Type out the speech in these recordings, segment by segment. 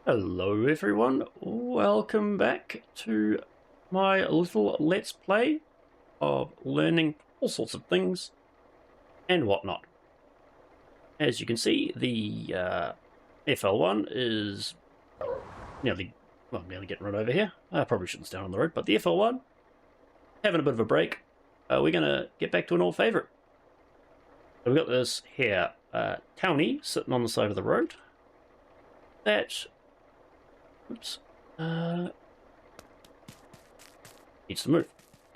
Hello everyone, welcome back to my little let's play of learning all sorts of things and whatnot. As you can see, the FL1 is nearly getting run over here. I probably shouldn't stand on the road, but the FL1 having a bit of a break. We're gonna get back to an old favorite. So we've got this here townie sitting on the side of the road. That oops. Needs to move.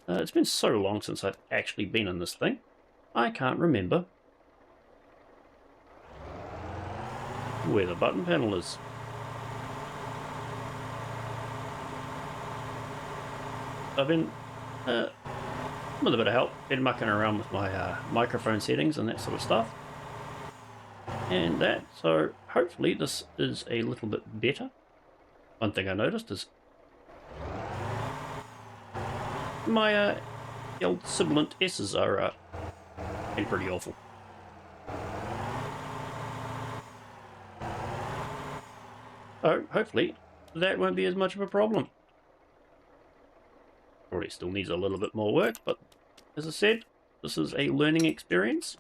It's been so long since I've actually been in this thing. I can't remember where the button panel is. I've been, with a bit of help, been mucking around with my microphone settings and that sort of stuff. And that, so hopefully this is a little bit better. One thing I noticed is my old sibilant S's are been pretty awful. So hopefully that won't be as much of a problem. Probably still needs a little bit more work, but as I said, this is a learning experience.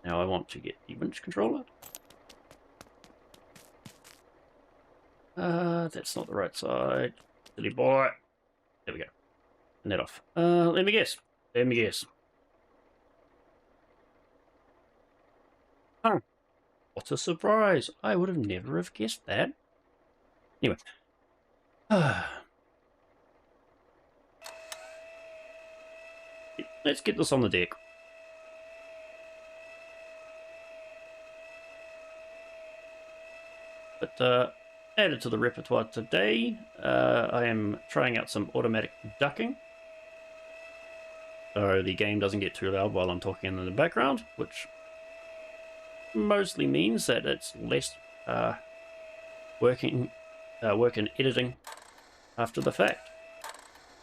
Now I want to get the winch controller. That's not the right side. Silly boy. There we go. Net off. Let me guess. Huh. What a surprise. I would have never have guessed that. Anyway. Let's get this on the deck. But, added to the repertoire today, I am trying out some automatic ducking. So the game doesn't get too loud while I'm talking in the background, which mostly means that it's less work in editing after the fact.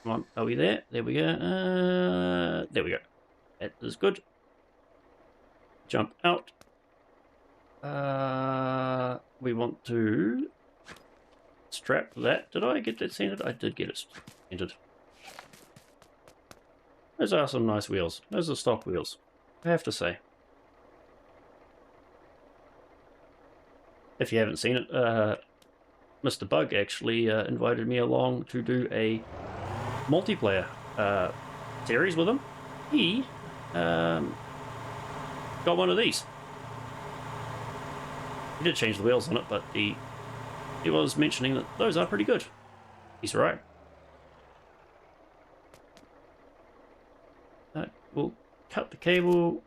Come on, are we there? There we go. There we go. That is good. Jump out. We want to strap that. Did I get that centered? I did get it centered. Those are some nice wheels. Those are stock wheels, I have to say. If you haven't seen it, Mr. Bug actually invited me along to do a multiplayer series with him. He got one of these. He did change the wheels on it, but he was mentioning that those are pretty good. He's right. We'll cut the cable.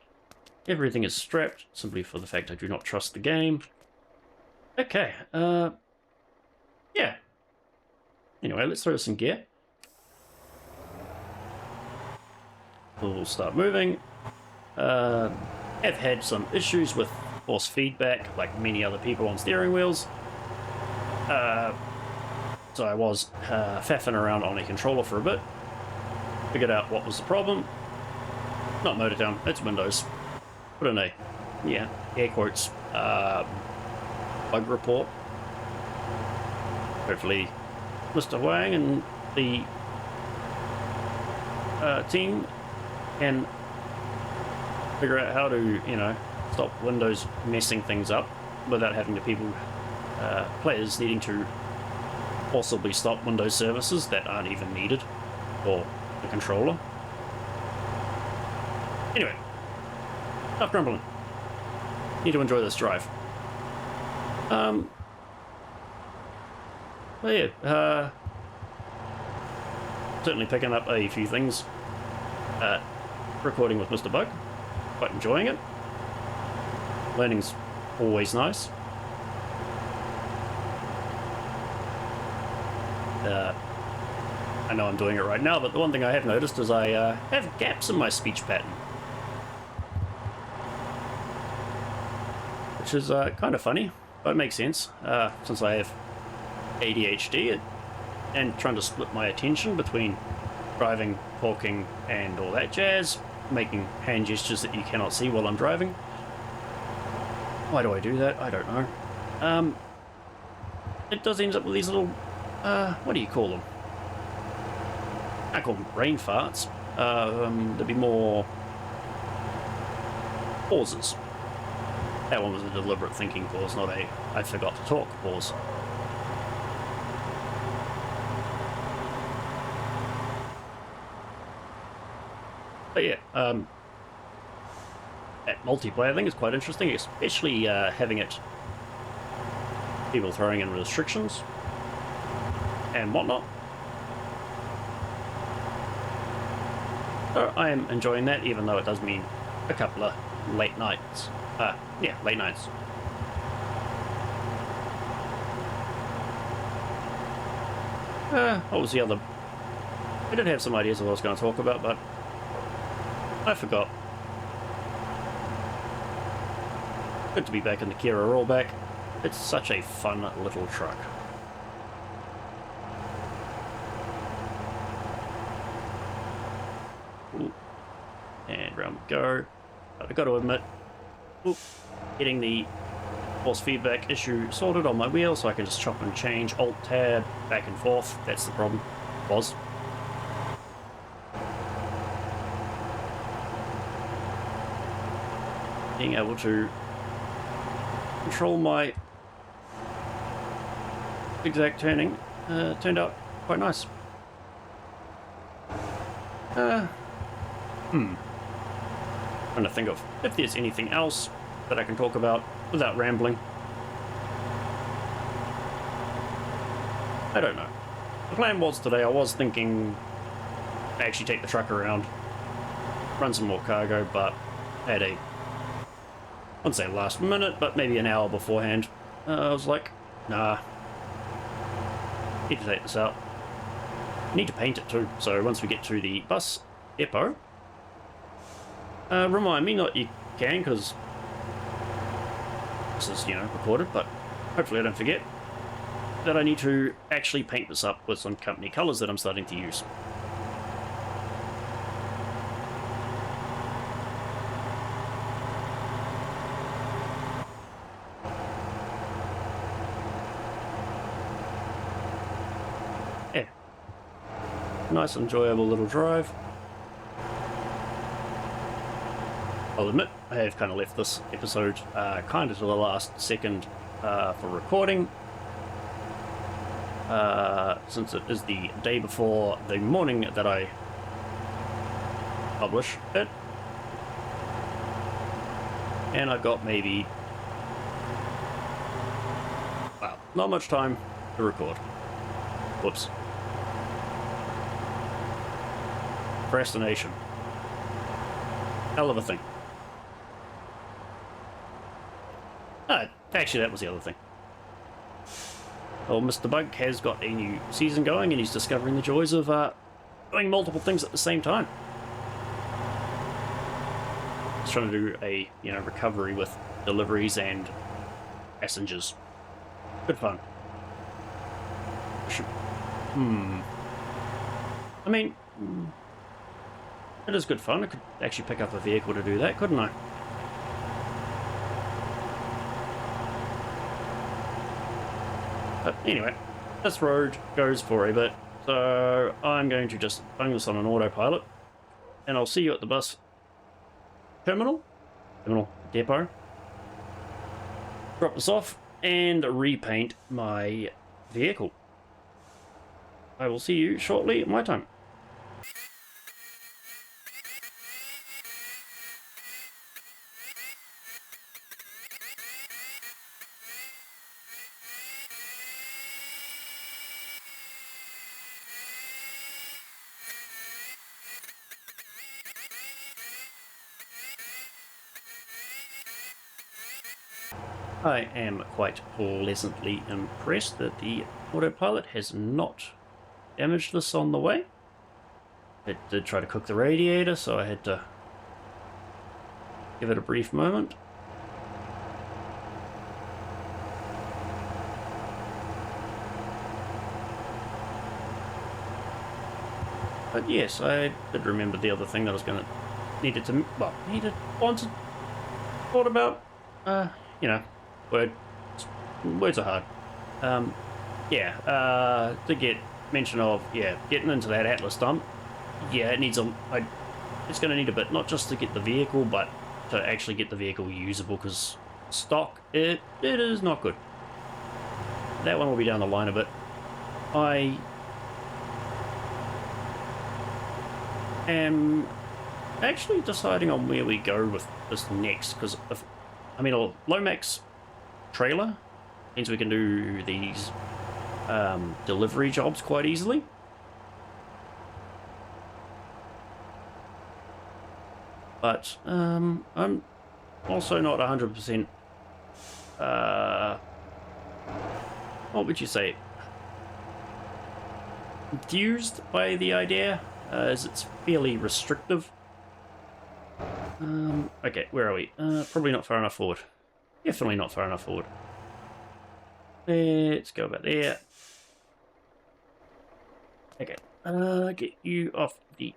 Everything is strapped, simply for the fact I do not trust the game. Okay, yeah. Anyway, let's throw this in gear. We'll start moving. Have had some issues with force feedback, like many other people on steering wheels. So I was faffing around on a controller for a bit. Figured out what was the problem. Not motor down, it's Windows. Put in a, air quotes, bug report. Hopefully Mr. Wang and the team can figure out how to, stop Windows messing things up without having the people, players needing to possibly stop Windows services that aren't even needed for the controller. Anyway, enough grumbling. Need to enjoy this drive. Well, yeah, certainly picking up a few things. Recording with Mr. Bug, quite enjoying it. Learning's always nice. I know I'm doing it right now, but the one thing I have noticed is I have gaps in my speech pattern. Which is kind of funny, but it makes sense, since I have ADHD and trying to split my attention between driving, talking, and all that jazz, making hand gestures that you cannot see while I'm driving. Why do I do that? I don't know. it does end up with these little, what do you call them? I call them brain farts. There'd be more pauses. That one was a deliberate thinking pause, not a I forgot to talk pause. But yeah, that multiplayer thing is quite interesting, especially having it, people throwing in restrictions and whatnot. So I am enjoying that, even though it does mean a couple of late nights. Yeah, late nights. What was the other? I did have some ideas of what I was going to talk about, but I forgot. Good to be back in the Kira rollback. It's such a fun little truck. Ooh. And round we go. But I've got to admit, getting the force feedback issue sorted on my wheel so I can just chop and change, Alt-Tab, back and forth. That's the problem. Was. Being able to control my zigzag turning turned out quite nice. Trying to think of if there's anything else that I can talk about without rambling. I don't know. The plan was today, I was thinking to actually take the truck around, run some more cargo, but I had I wouldn't say last minute, but maybe an hour beforehand. I was like, nah, need to take this out. Need to paint it too, so once we get to the bus depot, remind me, not you can, because this is, recorded, but hopefully I don't forget that I need to actually paint this up with some company colours that I'm starting to use. Yeah. Nice, enjoyable little drive. I'll admit, I have kind of left this episode kind of to the last second for recording, since it is the day before the morning that I publish it, and I've got maybe, well, not much time to record. Whoops. Procrastination. Hell of a thing. Actually, that was the other thing. Well, Mr. Bug has got a new season going, and he's discovering the joys of doing multiple things at the same time. He's trying to do a, recovery with deliveries and passengers. Good fun. I mean, it is good fun. I could actually pick up a vehicle to do that, couldn't I? But anyway, this road goes for a bit, so I'm going to just bung this on an autopilot, and I'll see you at the bus terminal depot. Drop this off and repaint my vehicle. I will see you shortly at my time. I am quite pleasantly impressed that the autopilot has not damaged this on the way. It did try to cook the radiator, so I had to give it a brief moment. But yes, I did remember the other thing that I was going to thought about. Words are hard. yeah, to get mention of, yeah, getting into that Atlas dump, yeah, it needs it's going to need a bit, not just to get the vehicle, but to actually get the vehicle usable, because stock, it is not good. That one will be down the line a bit. I am actually deciding on where we go with this next, because I mean, a Lomax trailer means we can do these delivery jobs quite easily. But I'm also not 100%, what would you say, enthused by the idea, as it's fairly restrictive. Okay, where are we? Probably not far enough forward. Definitely not far enough forward. Let's go about there. Okay, get you off the...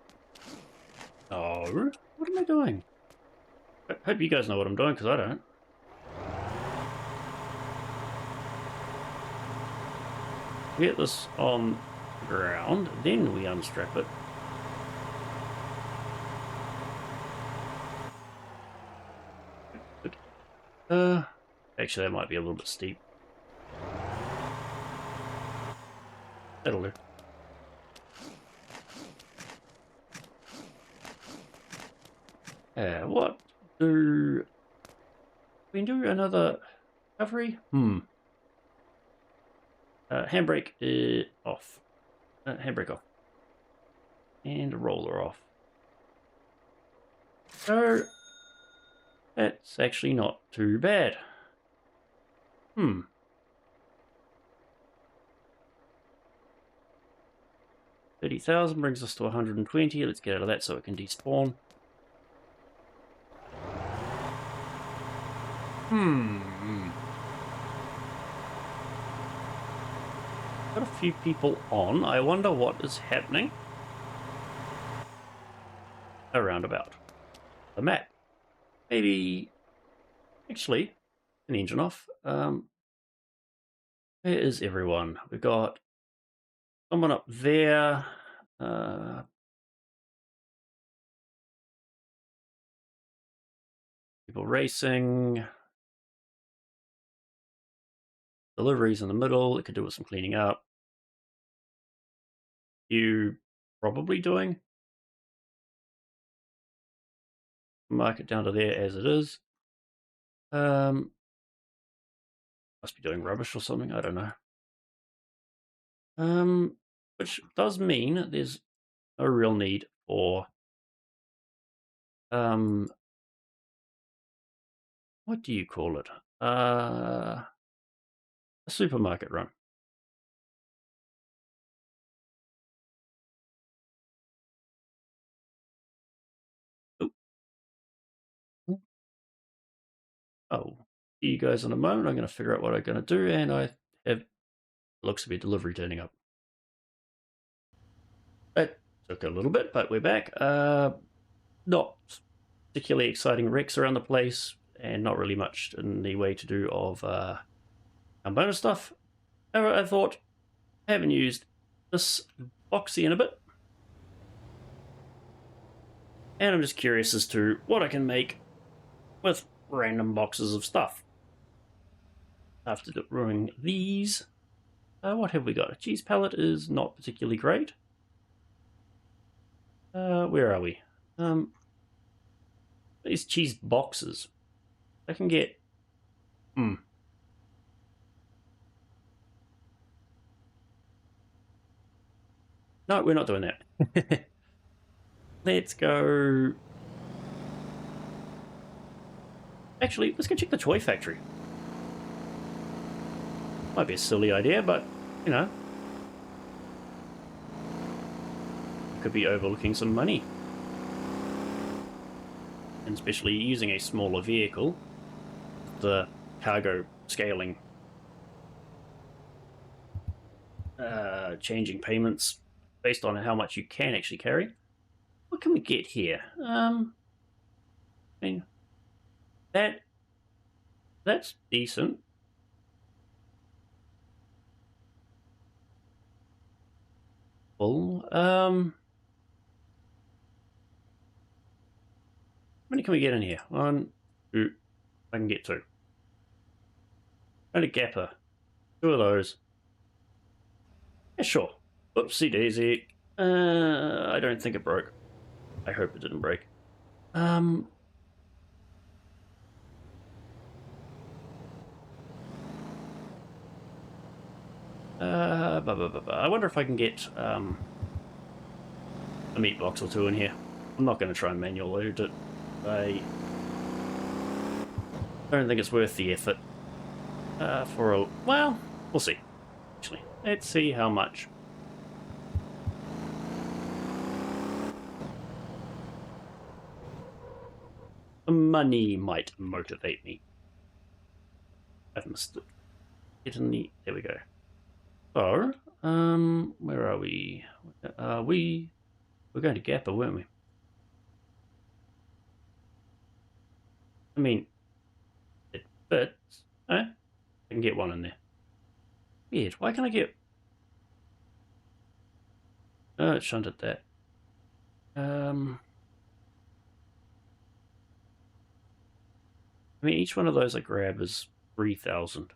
Oh, what am I doing? I hope you guys know what I'm doing, because I don't. Get this on the ground, then we unstrap it. Actually, that might be a little bit steep. That'll do. What do we do? Another recovery? Handbrake off. Handbrake off. And roller off. So that's actually not too bad. 30,000 brings us to 120. Let's get out of that so it can despawn. Got a few people on. I wonder what is happening around about the map. Maybe, actually, an engine off. Where is everyone? We've got someone up there. People racing. Deliveries in the middle. It could do with some cleaning up. You probably doing. Mark it down to there as it is. Must be doing rubbish or something. I don't know. Which does mean there's no real need for what do you call it? A supermarket run. Oh, see you guys in a moment. I'm going to figure out what I'm going to do, and I have looks to be a delivery turning up. It took a little bit, but we're back. Not particularly exciting wrecks around the place, and not really much in the way to do of bonus stuff. However, I thought I haven't used this boxy in a bit, and I'm just curious as to what I can make with random boxes of stuff. After doing these, what have we got? A cheese pallet is not particularly great. Where are we? These cheese boxes. I can get... No, we're not doing that. Let's go... Actually, let's go check the toy factory. Might be a silly idea, but, you know. Could be overlooking some money. And especially using a smaller vehicle, the cargo scaling, changing payments based on how much you can actually carry. What can we get here? I mean, that's decent. full. How many can we get in here? 1, 2. I can get 2. And a gapper. 2 of those. Yeah, sure. Oopsie daisy. I don't think it broke. I hope it didn't break. I wonder if I can get a meat box or 2 in here. I'm not going to try and manual load it. I don't think it's worth the effort. Well, we'll see. Actually, let's see how much. Money might motivate me. I've missed it. Get in the. There we go. So, where are we? We're going to Gappa, weren't we? I mean, it fits. I can get 1 in there. Weird. Why can't I get? Oh, it shunted that. I mean, each one of those I grab is 3,000.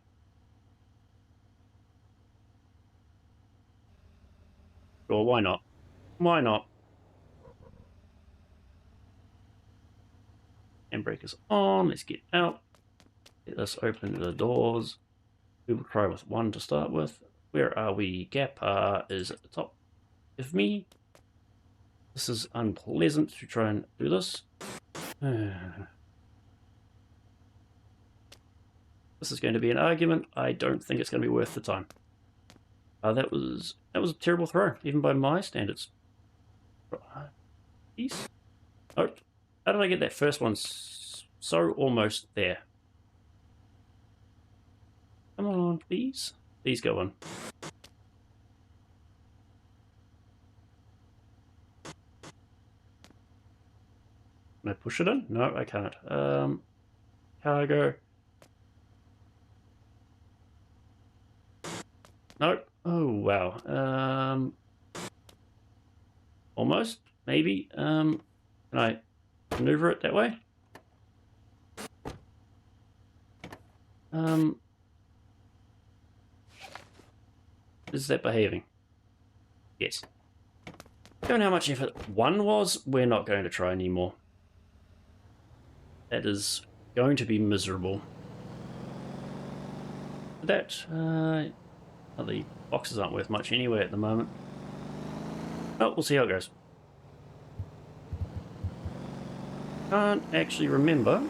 Sure, why not? Why not? Handbrake is on. Let's get out. Get this open the doors. We will try with 1 to start with. Where are we? Gap is at the top of me. This is unpleasant to try and do this. This is going to be an argument. I don't think it's going to be worth the time. That was a terrible throw, even by my standards. Peace. Oh, how did I get that first one so almost there? Come on, please. Please go on. Can I push it in? No, I can't. Cargo. No. Oh, wow. Almost. Maybe. Can I maneuver it that way? Is that behaving? Yes. Given how much effort 1 was, we're not going to try anymore. That is going to be miserable. That, the boxes aren't worth much anyway at the moment. Oh, we'll see how it goes. Can't actually remember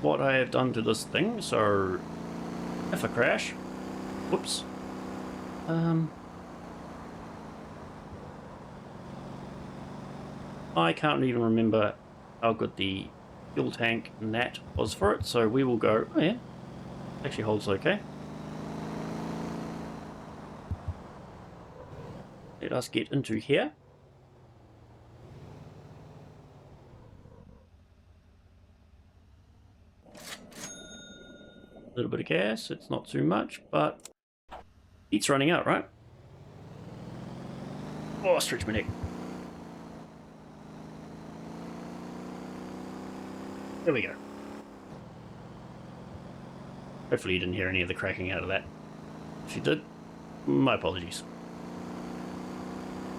what I have done to this thing, so if I crash, whoops. I can't even remember how good the fuel tank and that was for it, so we will go. Oh yeah, actually holds okay. Let us get into here. A little bit of gas, it's not too much, but it's running out, right? Oh, stretch my neck. There we go. Hopefully you didn't hear any of the cracking out of that. If you did, my apologies.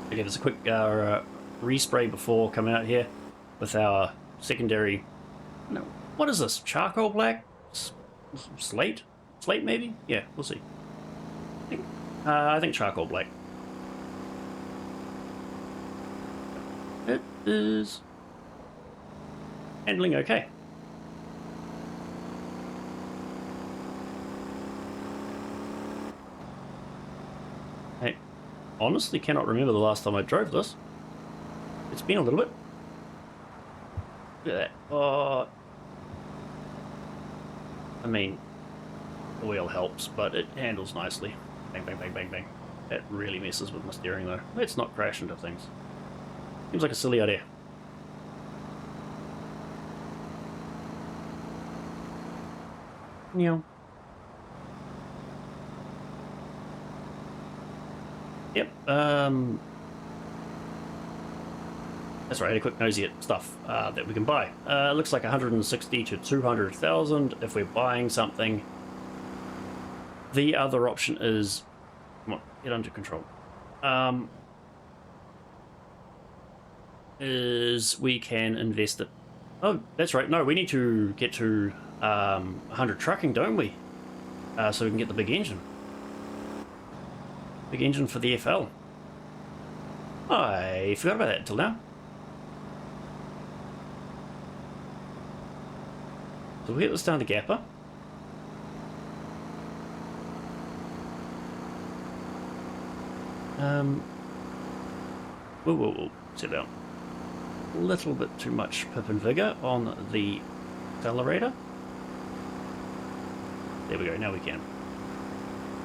I gave us a quick respray before coming out here with our secondary. No, what is this? Charcoal black? Slate? Slate maybe? Yeah, we'll see. I think charcoal black. It is handling okay. I honestly cannot remember the last time I drove this. It's been a little bit. Look at that. Oh, I mean, oil helps, but it handles nicely. Bang, bang, bang, bang, bang. That really messes with my steering though. Let's not crash into things. Seems like a silly idea. Yeah. Yep. That's right. A quick nosy at stuff that we can buy. Looks like 160 to 200,000 if we're buying something. The other option is, come on, get under control. Is we can invest it. Oh, that's right. No, we need to get to 100 trucking, don't we? So we can get the big engine. Big engine for the FL. I forgot about that until now. So we'll get this down to Gapper. Whoa, sit down. A little bit too much pip and vigor on the accelerator. There we go, now we can.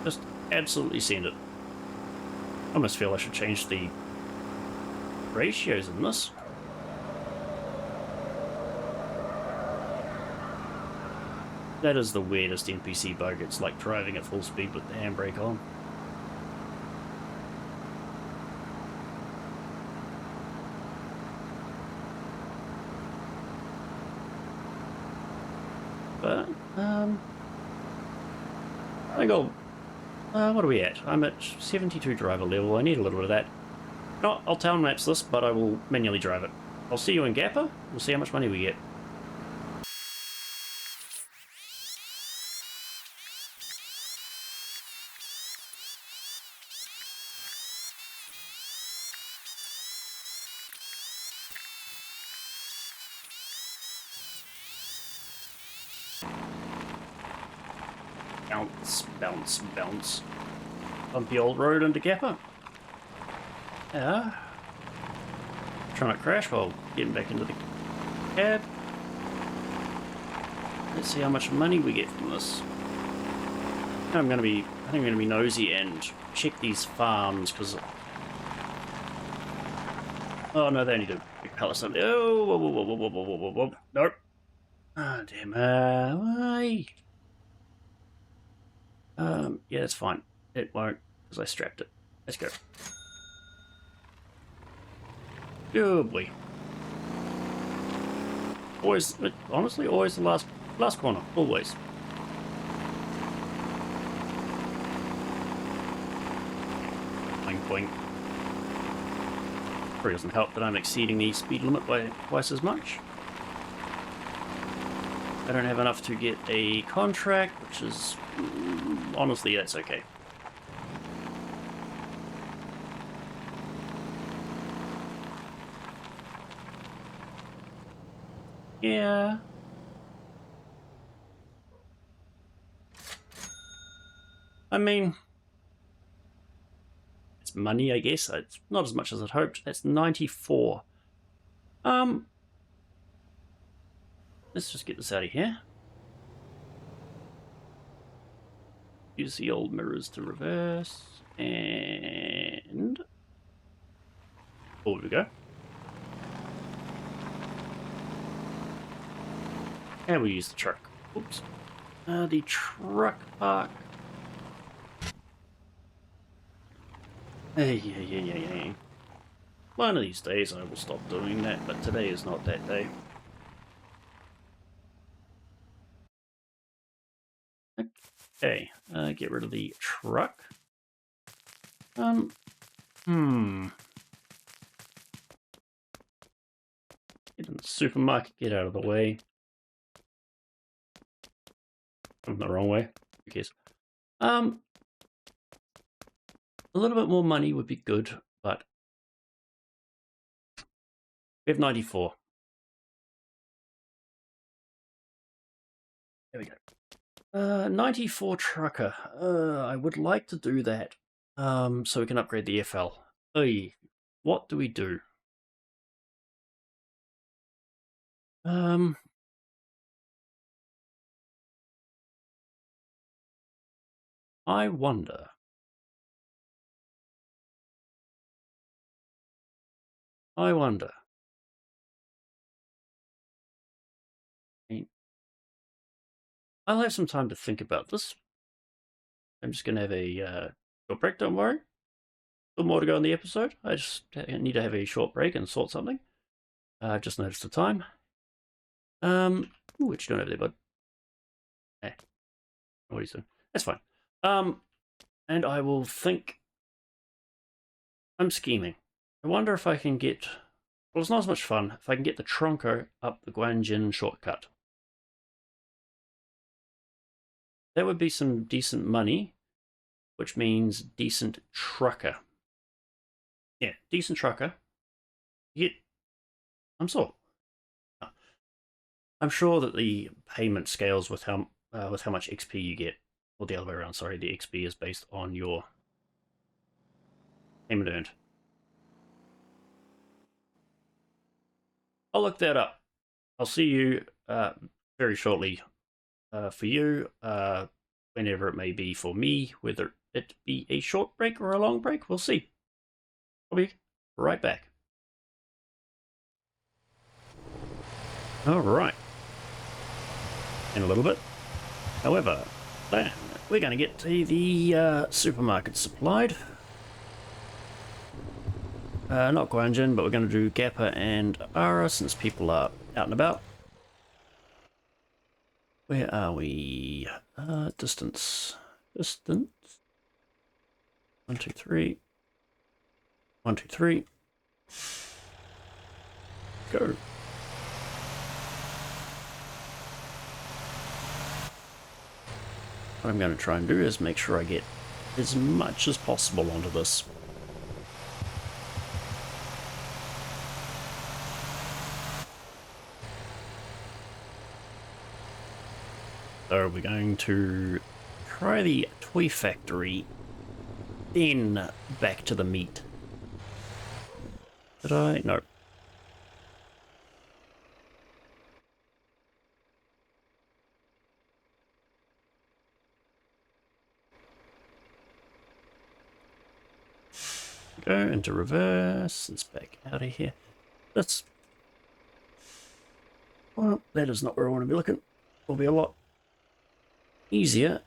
Just absolutely send it. I almost feel I should change the ratios in this. That is the weirdest NPC bug. It's like driving at full speed with the handbrake on. But, I go, what are we at? I'm at 72 driver level. I need a little bit of that. No, I'll town maps this, but I will manually drive it. I'll see you in Gapper. We'll see how much money we get. Bounce, bounce, bounce. Bumpy old road into Gapper. Yeah. Trying not to crash while getting back into the cab. Let's see how much money we get from this. I think I'm gonna be nosy and check these farms because. Oh no, they only do big pallets. Oh, whoa. Nope. Ah, damn. Why? Yeah, that's fine. It won't because I strapped it. Let's go. Good boy. Always, honestly, always the last corner. Always. Boing, boing. Probably doesn't help that I'm exceeding the speed limit by twice as much. I don't have enough to get a contract, which is... honestly, that's okay. Yeah. I mean... it's money, I guess. It's not as much as I'd hoped. That's 94. Let's just get this out of here. Use the old mirrors to reverse. And... forward we go. And we use the truck. Oops. The truck park. Hey. One of these days I will stop doing that, but today is not that day. Okay, get rid of the truck. Get in the supermarket, get out of the way. I'm the wrong way. Who cares? A little bit more money would be good, but we have 94. There we go. 94 trucker. I would like to do that. So we can upgrade the FL. Hey, what do we do? I wonder. I'll have some time to think about this. I'm just going to have a short break, don't worry. Still more to go in the episode. I just need to have a short break and sort something. I've just noticed the time. What you doing over there, bud? Eh, what are you doing? That's fine. And I will think. I'm scheming. I wonder if I can get. Well, it's not as much fun if I can get the Tronco up the Guanjin shortcut. That would be some decent money, which means decent trucker. Yeah, decent trucker. Yet, I'm sure that the payment scales with how much XP you get, or the other way around. Sorry, the XP is based on your payment earned. I'll look that up. I'll see you very shortly. For you, whenever it may be for me, whether it be a short break or a long break, we'll see. I'll be right back. All right. In a little bit. However, then we're going to get to the supermarket supplied. Not Guanjin, but we're going to do Gappa and Ara since people are out and about. Where are we? Distance. 1, 2, 3. 1, 2, 3. Go. What I'm going to try and do is make sure I get as much as possible onto this. So we're going to try the toy factory, then back to the meat. Did I? No. Go into reverse. Let's back out of here. That's... Well, that is not where I want to be looking. Will be a lot easier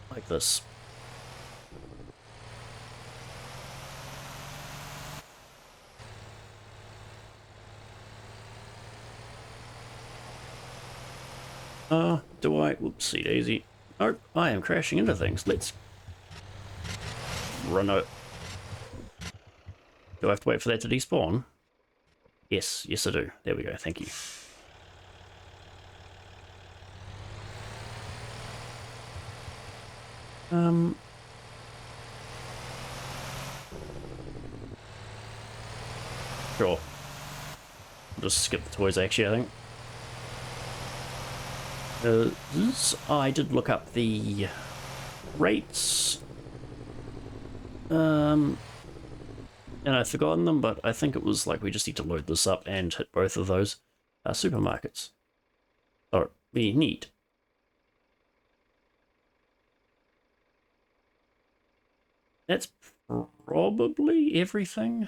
like this. Do I? Whoopsie daisy. Nope, I am crashing into things. Let's run out. Do I have to wait for that to despawn? Yes, yes I do. There we go, thank you. Sure. I'll just skip the toys actually, I think. I did look up the rates. And I've forgotten them, but I think it was like we just need to load this up and hit both of those supermarkets. Oh, we need. That's probably everything.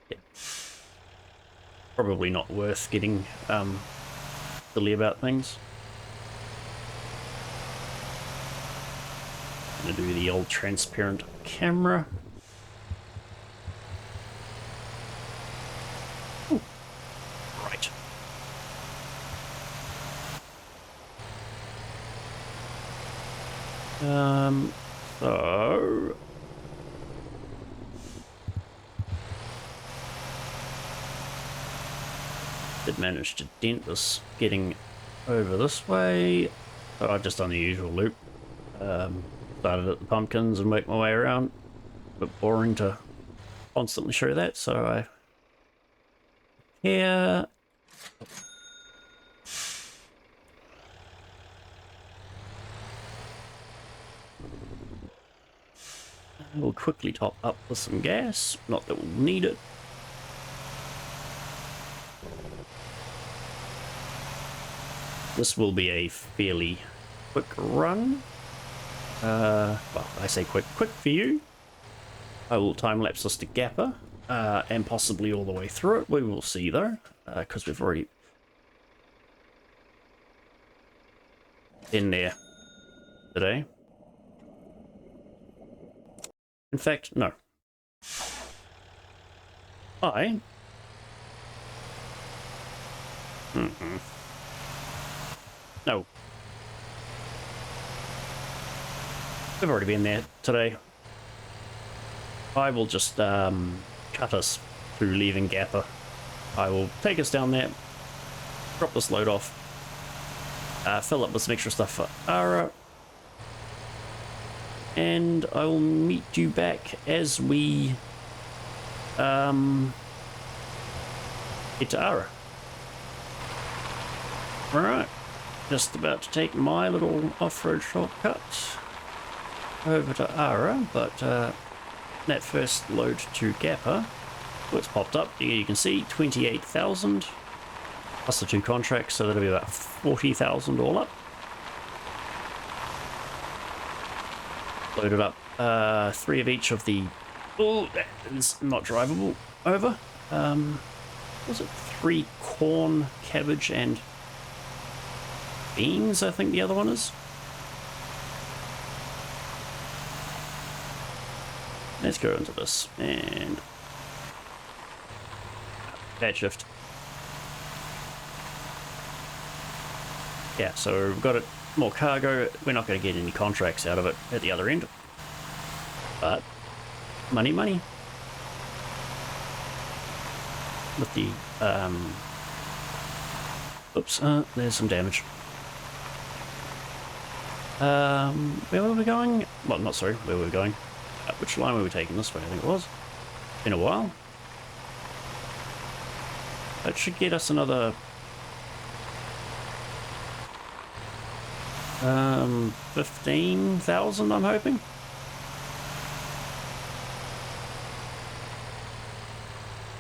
Yeah. Probably not worth getting silly about things. I'm gonna do the old transparent camera. Ooh. Right. So did manage to dent this getting over this way. So I've just done the usual loop. Started at the pumpkins and worked my way around. A bit boring to constantly show that, so I here. We'll quickly top up with some gas, not that we'll need it. This will be a fairly quick run. Well, I say quick for you. I will time-lapse this to Gappa, and possibly all the way through it. We will see, though, because we've already been there. today. In fact, no. No. We've already been there today. I will just cut us through leaving Gappa. I will take us down there, drop this load off, fill up with some extra stuff for Ara, and I will meet you back as we head to Ara. Alright, just about to take my little off-road shortcut over to Ara, but that first load to Gappa, oh, it's popped up. You can see 28,000 plus the 2 contracts, so that'll be about 40,000 all up. Loaded up 3 of each of the, oh, that is not drivable over. Was it 3 corn, cabbage, and beans? I think the other one is. Let's go into this and bad shift. Yeah, so we've got it more cargo. We're not going to get any contracts out of it at the other end, but money, money. With the oops, there's some damage. Where were we going? Well, not sorry, where were we going? Which line were we taking? This way, I think it was. In a while. That should get us another 15,000, I'm hoping.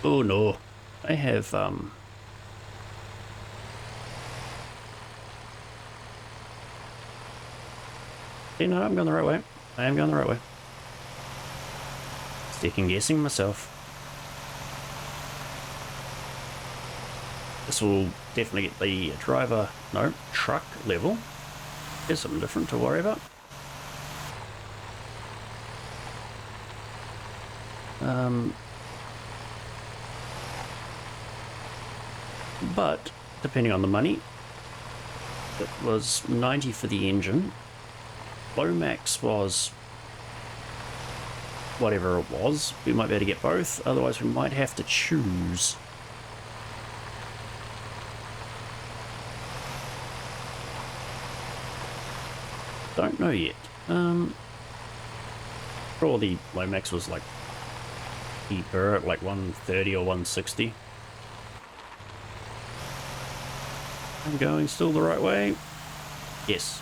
Oh no, I have you know, I'm going the right way. I am going the right way. Second guessing myself. This will definitely get the driver, no, truck level. There's something different to worry about. But depending on the money, it was 90 for the engine. Lomax was whatever it was. We might be able to get both, otherwise we might have to choose. Don't know yet. Or the Lomax was like cheaper at like 130 or 160. I'm going still the right way. Yes.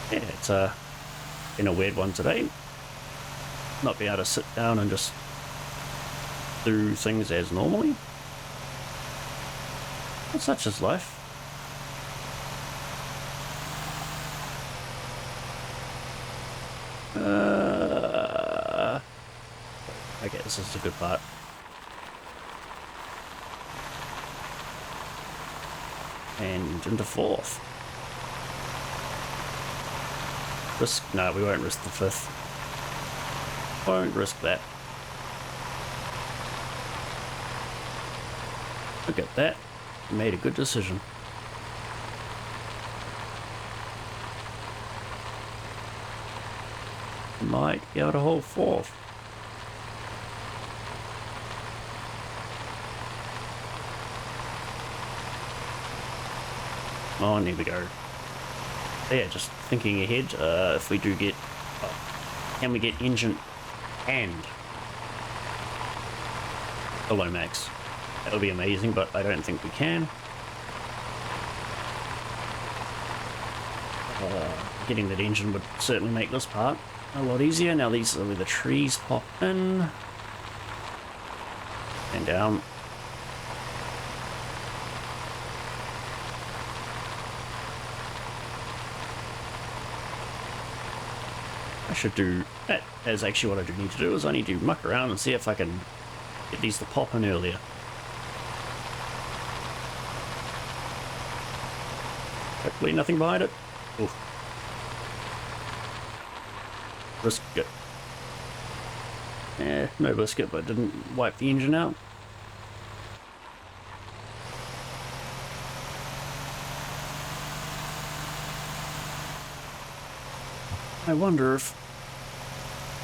Yeah, it's been a weird one today. Not being able to sit down and just do things as normally. But such is life. Okay, this is a good part. And into 4th. Risk? No, we won't risk the 5th. Won't risk that. Look at that. Made a good decision. Might be able to hold 4th. Oh, here we go. Yeah, just thinking ahead, if we do get, can we get engine and a Lomax? That would be amazing, but I don't think we can. Getting that engine would certainly make this part a lot easier. Now these are where the trees pop in and down. I should do that. As actually what I do need to do is I need to muck around and see if I can get these to pop in earlier. Hopefully nothing behind it. Oof. Biscuit. No biscuit, but didn't wipe the engine out. I wonder if...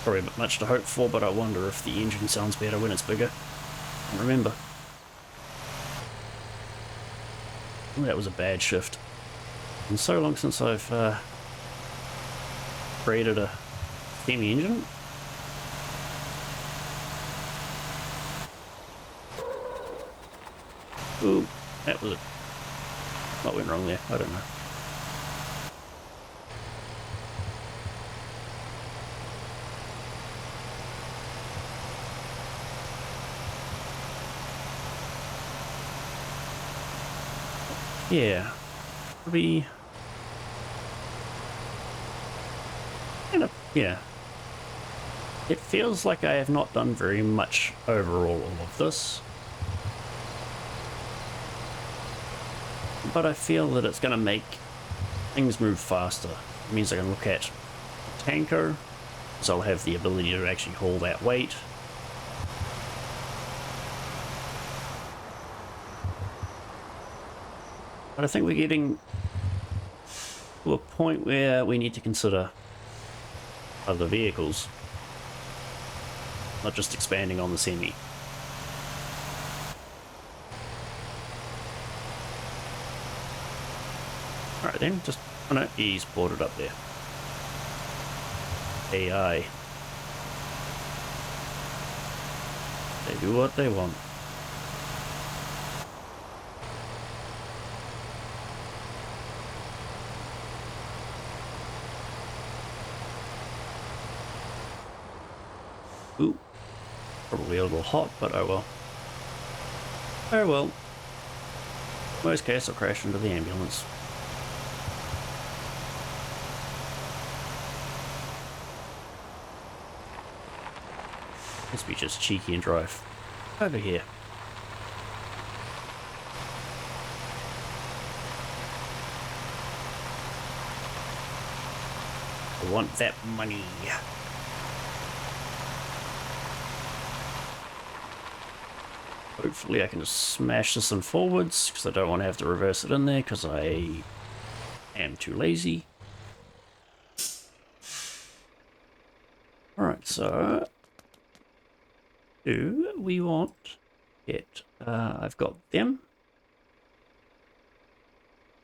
Probably a bit much to hope for, but I wonder if the engine sounds better when it's bigger. I can't remember. Oh, that was a bad shift. And so long since I've created a semi engine. Ooh, that was it. What went wrong there? I don't know. Yeah, probably. Yeah. It feels like I have not done very much overall of this. But I feel that it's going to make things move faster. It means I can look at a tanker, so I'll have the ability to actually haul that weight. But I think we're getting to a point where we need to consider other vehicles, not just expanding on the semi. Alright then, just, oh no, he's ported up there. AI. They do what they want. Ooh, probably a little hot, but oh well. Oh well. Worst case, I'll crash into the ambulance. Must be just cheeky and drive over here. I want that money. Hopefully I can just smash this in forwards, because I don't want to have to reverse it in there, because I am too lazy. Alright, so... do we want it? I've got them.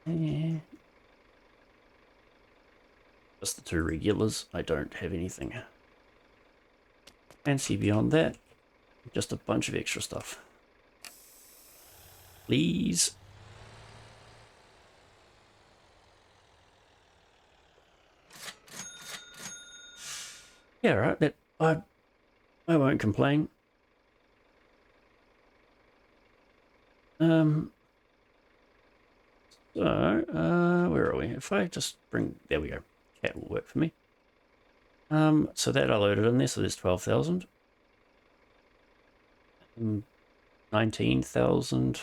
And... just the two regulars. I don't have anything fancy beyond that. Just a bunch of extra stuff. Please. Yeah, right. That I won't complain. So where are we? If I just bring, there we go. Cat will work for me. So that I loaded in there. So there's 12,000. 19,000.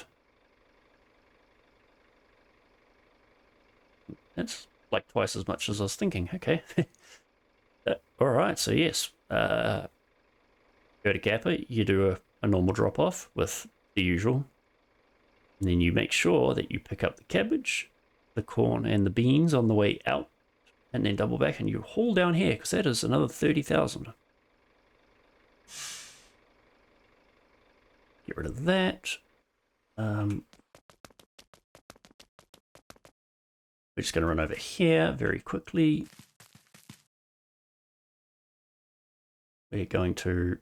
That's like twice as much as I was thinking. Okay. All right. So yes, go to Kappa. You do a normal drop off with the usual, and then you make sure that you pick up the cabbage, the corn, and the beans on the way out, and then double back and you haul down here because that is another 30,000. Get rid of that. We're just going to run over here very quickly. We're going to...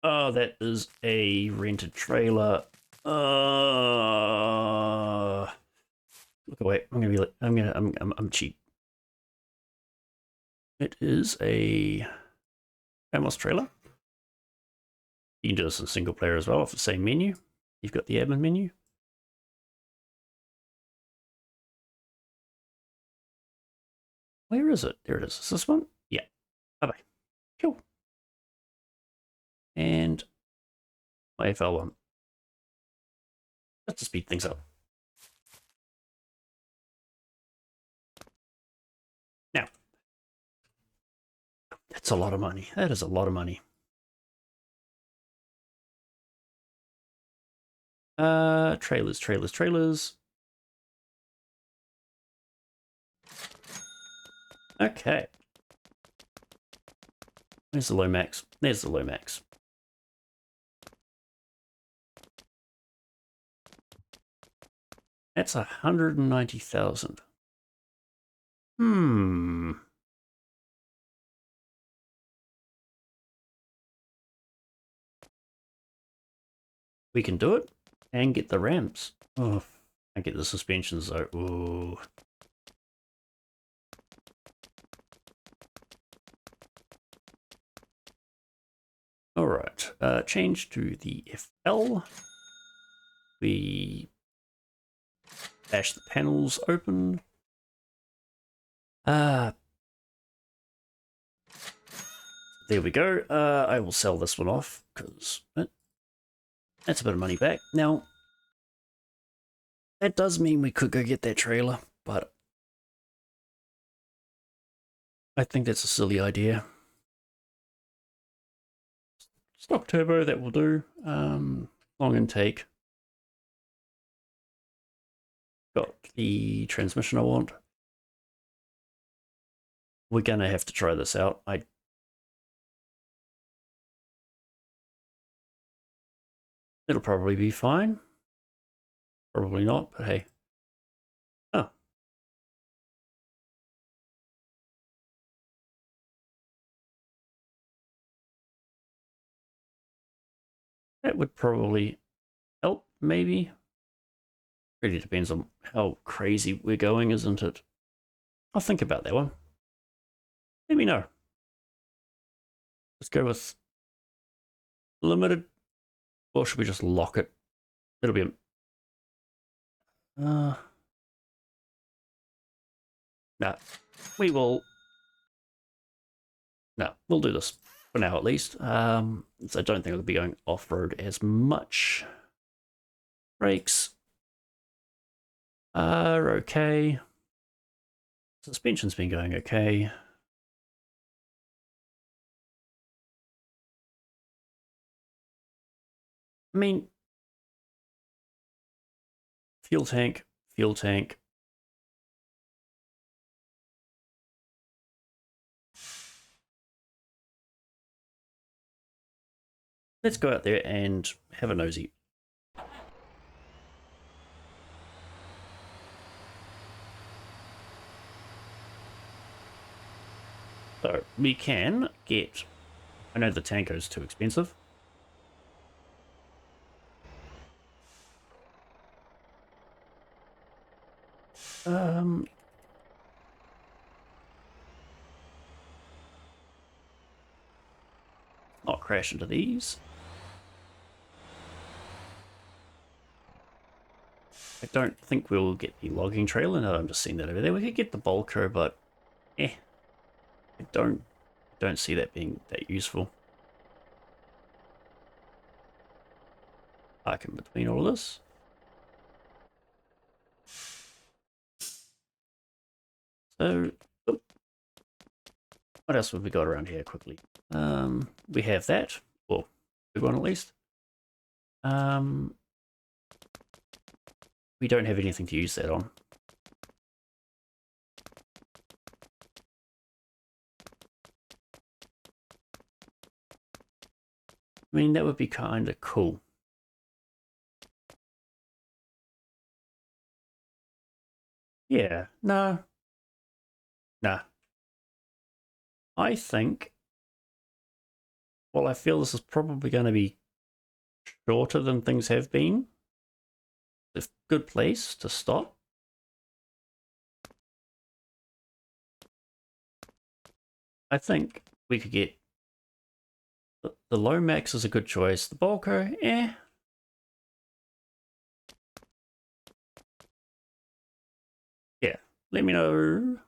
oh, that is a rented trailer. Look away. I'm cheap. It is a Ramos trailer. You can do this in single player as well off the same menu. You've got the admin menu. Where is it? There it is. Is this one? Yeah. Bye-bye. Cool. And my FL1. just to speed things up. Now, that's a lot of money. That is a lot of money. Trailers. Okay. There's the low max. There's the low max. That's 190,000. We can do it and get the ramps. Oh, I get the suspensions though. Ooh. All right, change to the FL. We bash the panels open. There we go. I will sell this one off because that's a bit of money back. Now, that does mean we could go get that trailer, but I think that's a silly idea. Stock turbo, that will do. Long intake. Got the transmission I want. We're gonna have to try this out. It'll probably be fine. Probably not, but hey. Oh. That would probably help, maybe. Really depends on how crazy we're going, isn't it? I'll think about that one. Let me know. Let's go with limited, or should we just lock it? It'll be no, we will. No, we'll do this for now at least. So I don't think I'll be going off-road as much. Brakes are okay. Suspension's been going okay. I mean, fuel tank. Let's go out there and have a nosy. So we can get, I know the Tanko's too expensive. Not crash into these. I don't think we'll get the logging trailer. No, I'm just seeing that over there. We could get the bulker, but I don't see that being that useful. Park in between all of this. So, what else have we got around here quickly? We have that, or big one at least. We don't have anything to use that on. I mean, that would be kind of cool. Yeah, no. Nah. I think, well, I feel this is probably going to be shorter than things have been. It's a good place to stop. I think we could get the low max is a good choice. The bulker, yeah, let me know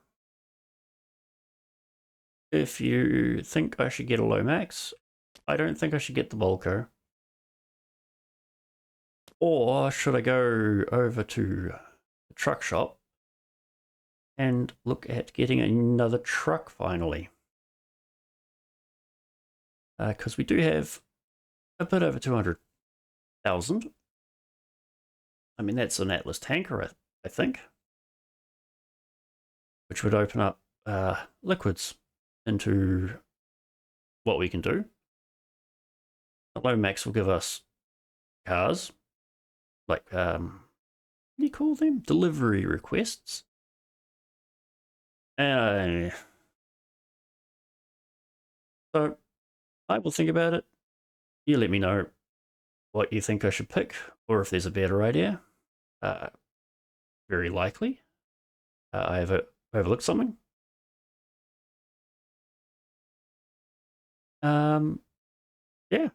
if you think I should get a low max. I don't think I should get the bulker. Or should I go over to the truck shop and look at getting another truck finally? Because we do have a bit over 200,000. I mean, that's an Atlas tanker, I think, which would open up liquids into what we can do. The Lomax will give us cars, like, what do you call them? Delivery requests. So I will think about it. You let me know what you think I should pick, or if there's a better idea. Very likely. I have overlooked something. Yeah.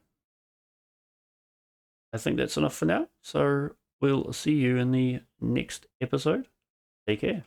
I think that's enough for now. So we'll see you in the next episode. Take care.